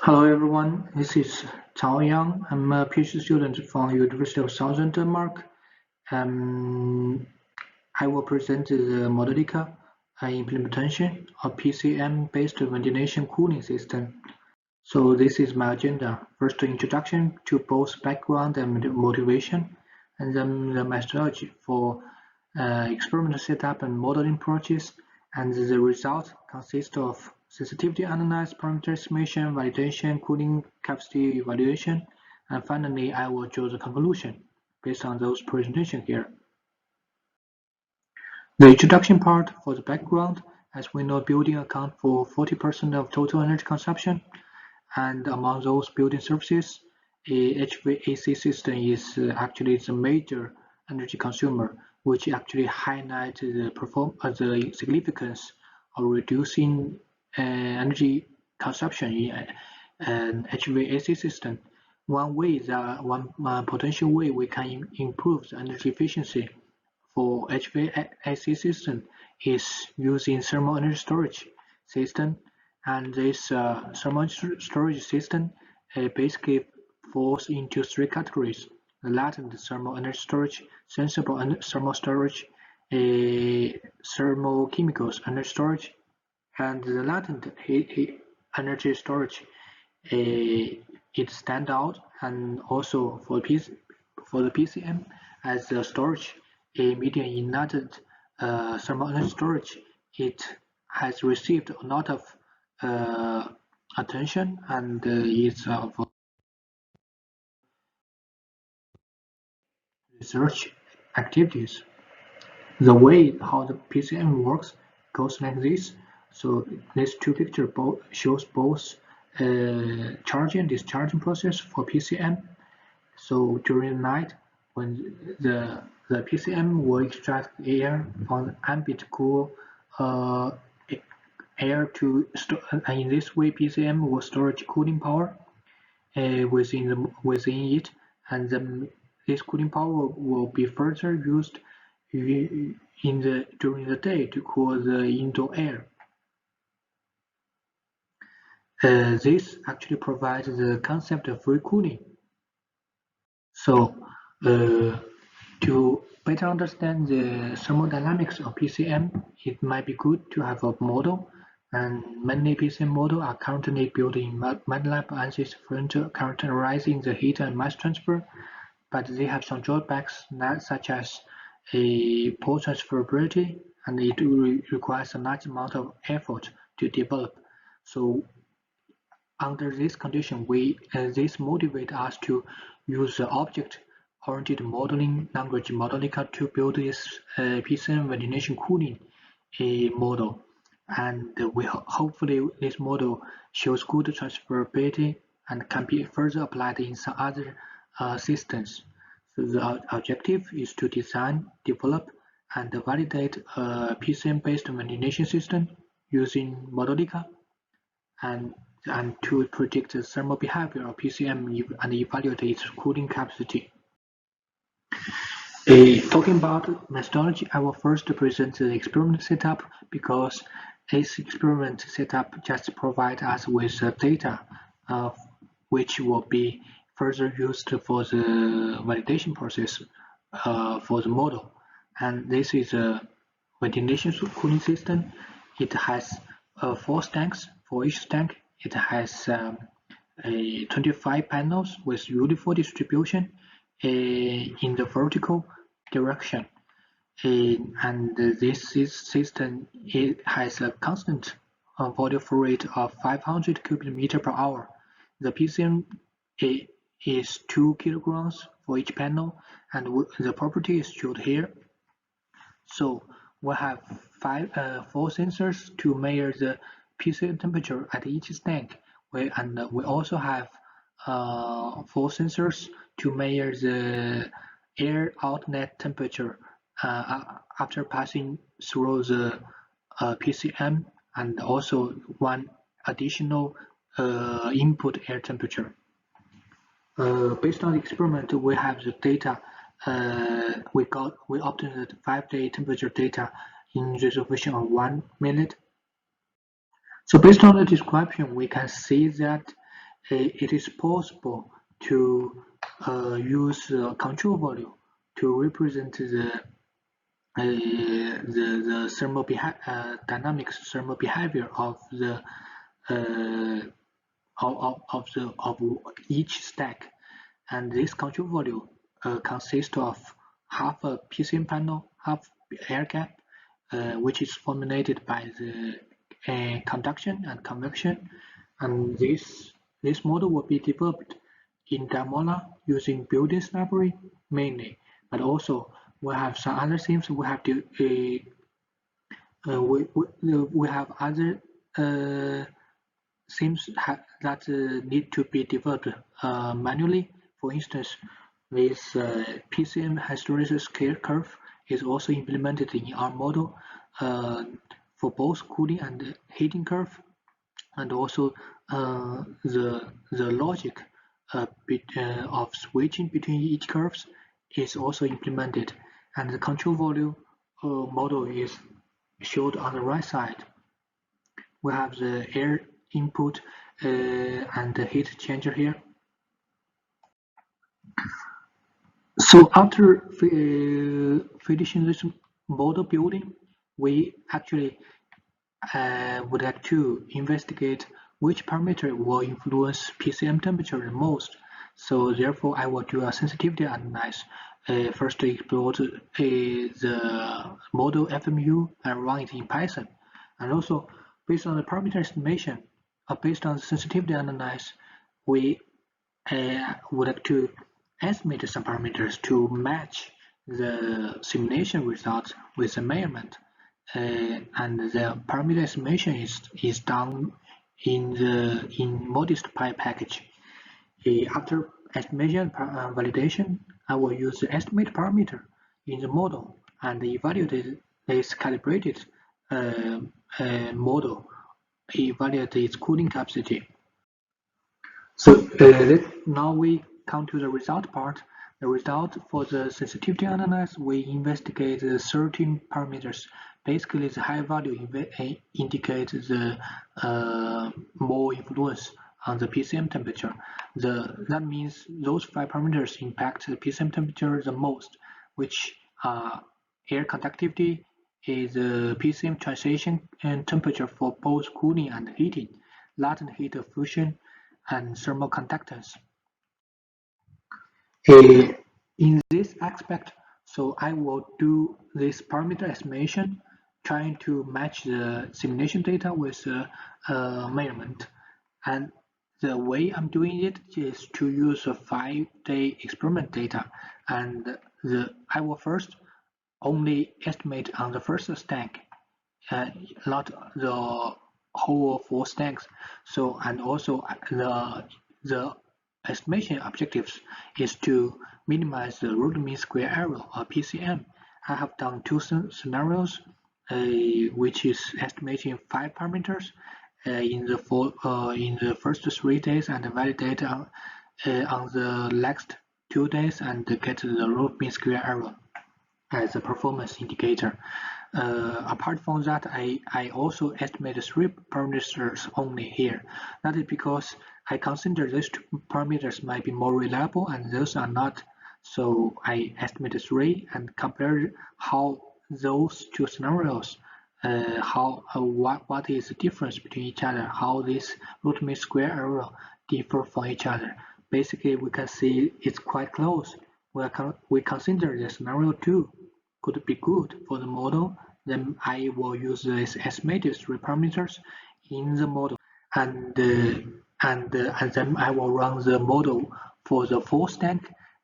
Hello everyone, this is Cao Yang. I'm a PhD student from University of Southern Denmark. I will present the Modelica implementation of PCM-based ventilation cooling system. So this is my agenda. First, introduction to both background and motivation, and then the methodology for experimental setup and modeling approaches, and the result consists of sensitivity analysis, parameter estimation, validation, cooling capacity evaluation, and finally I will draw the conclusion based on those presentations here. The introduction part for the background, as we know building account for 40% of total energy consumption, and among those building services, a HVAC system is actually the major energy consumer, which actually highlights the significance of reducing energy consumption in an HVAC system. One potential way we can improve the energy efficiency for HVAC system is using thermal energy storage system, and this thermal storage system basically falls into three categories: the latent thermal energy storage, sensible thermal storage, thermochemicals energy storage, and the latent energy storage. It stands out, and also for the PCM as the storage medium in latent thermal energy storage, it has received a lot of attention and is of research activities. The way how the PCM works goes like this. So these two pictures shows both charging and discharging process for PCM. So during the night, when the PCM will extract air from ambient cool air to store, and in this way PCM will store cooling power within it, and then this cooling power will be further used during the day to cool the indoor air. This actually provides the concept of free cooling. So to better understand the thermodynamics of PCM, it might be good to have a model, and many PCM models are currently built in MATLAB ANSYS for characterizing the heat and mass transfer, but they have some drawbacks such as a poor transferability, and it requires a large amount of effort to develop. So under this condition, this motivates us to use the object-oriented modeling language Modelica to build this PCM ventilation cooling model, and hopefully this model shows good transferability and can be further applied in some other systems. So the objective is to design, develop, and validate a PCM-based ventilation system using Modelica, and to predict the thermal behavior of PCM and evaluate its cooling capacity. Talking about methodology, I will first present the experiment setup, because this experiment setup just provides us with data which will be further used for the validation process for the model. And this is a ventilation cooling system. It has 4 tanks. For each tank, it has 25 panels with uniform distribution in the vertical direction. And this system has a constant volume flow rate of 500 cubic meter per hour. The PCM is 2 kilograms for each panel, and the property is shown here. So we have 4 sensors to measure the PCM temperature at each tank, and we also have 4 sensors to measure the air outlet temperature after passing through the PCM, and also 1 additional input air temperature. Based on the experiment, we have the data. We obtained 5-day temperature data in resolution of 1 minute. So based on the description, we can see that it is possible to use control volume to represent the dynamics thermal behavior of the uh, of each stack, and this control volume consists of half a PCM panel, half air gap, which is formulated by the conduction and convection, and this model will be developed in Dymola using build-in library mainly, but also we have some other things. We have to we have other things that need to be developed manually. For instance, this PCM hysteresis curve is also implemented in our model for both cooling and heating curve, and also the logic of switching between each curves is also implemented, and the control volume model is showed on the right side. We have the air input and the heat changer here. So after finishing this model building, we actually would like to investigate which parameter will influence PCM temperature the most. So therefore, I will do a sensitivity analysis. First, explore the model FMU and run it in Python, and also based on the parameter estimation, based on the sensitivity analysis, we would like to estimate some parameters to match the simulation results with the measurement. And the parameter estimation is done in modest pi package. After estimation validation, I will use the estimate parameter in the model and evaluate this calibrated model, evaluate its cooling capacity. So now we come to the result part. The result for the sensitivity analysis, we investigate 13 parameters. Basically, the high value indicates the more influence on the PCM temperature. That means those 5 parameters impact the PCM temperature the most, which are air conductivity, is the PCM transition and temperature for both cooling and heating, latent heat fusion, and thermal conductance. In this aspect, so I will do this parameter estimation, trying to match the simulation data with the measurement. And the way I'm doing it is to use a 5-day experiment data, and I will first only estimate on the first stack, not the whole 4 stacks. So, and also the estimation objectives is to minimize the root mean square error or PCM. I have done 2 scenarios, which is estimating 5 parameters in the first 3 days and validate on the next 2 days and get the root mean square error as a performance indicator. Apart from that, I also estimate 3 parameters only here. That is because I consider these 2 parameters might be more reliable and those are not. So I estimate 3 and compare how those 2 scenarios, what is the difference between each other, how this root mean square error differ from each other. Basically, we can see it's quite close. We consider the scenario 2 could be good for the model, then I will use this estimated 3 parameters in the model, and then I will run the model for the 4 stack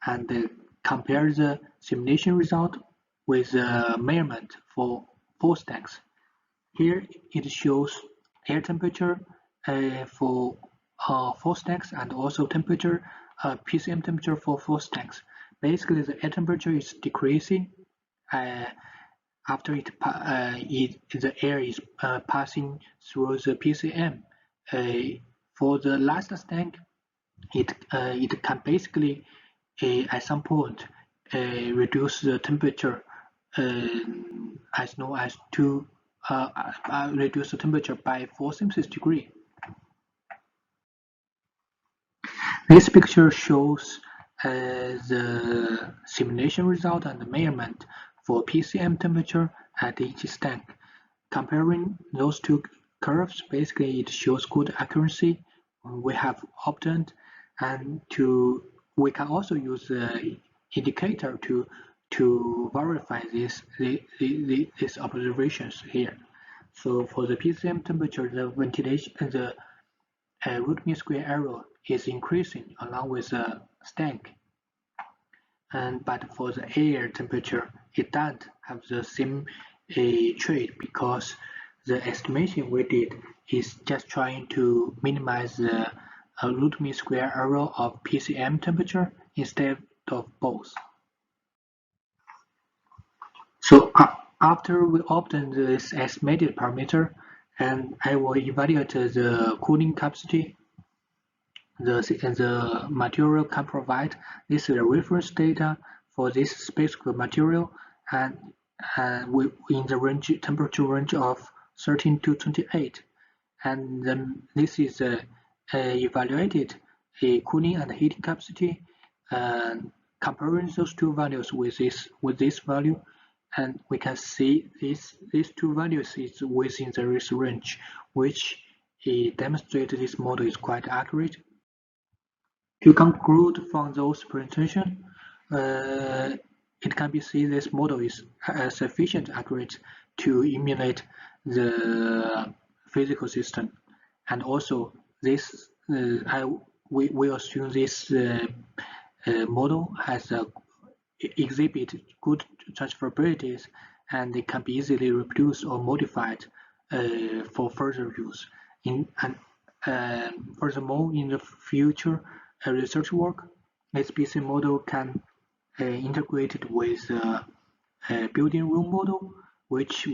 and compare the simulation result with the measurement for 4 stacks. Here it shows air temperature for 4 stacks and also temperature, PCM temperature for 4 stacks. Basically, the air temperature is decreasing after the air is passing through the PCM. For the last stack, it can basically at some point reduce the temperature as low as reduce the temperature by 4 Celsius degree. This picture shows the simulation result and the measurement for PCM temperature at each stack. Comparing those two curves, basically it shows good accuracy. We have obtained, and we can also use the indicator to verify these observations here. So for the PCM temperature, the ventilation, the root mean square error is increasing along with the stack. But for the air temperature, it doesn't have the same trait because the estimation we did is just trying to minimize the root mean square error of PCM temperature instead of both. So after we obtain this estimated parameter, and I will evaluate the cooling capacity the material can provide. This is the reference data for this specific material, and we in the temperature range of 13 to 28, and then this is evaluated cooling and heating capacity, and comparing those two values with this value, and we can see these two values is within this range, which demonstrates this model is quite accurate. To conclude from those presentations, it can be seen this model is sufficiently accurate to emulate the physical system, and also this we assume this model has exhibit good transferabilities, and they can be easily reproduced or modified for further use. Furthermore, in the future research work, this PCM model can integrate it with a building room model, which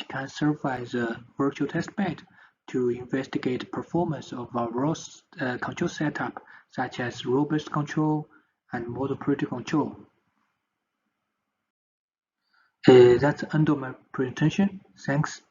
can serve as a virtual test bed to investigate performance of our control setup, such as role-based control and model operator control. That's the end of my presentation. Thanks.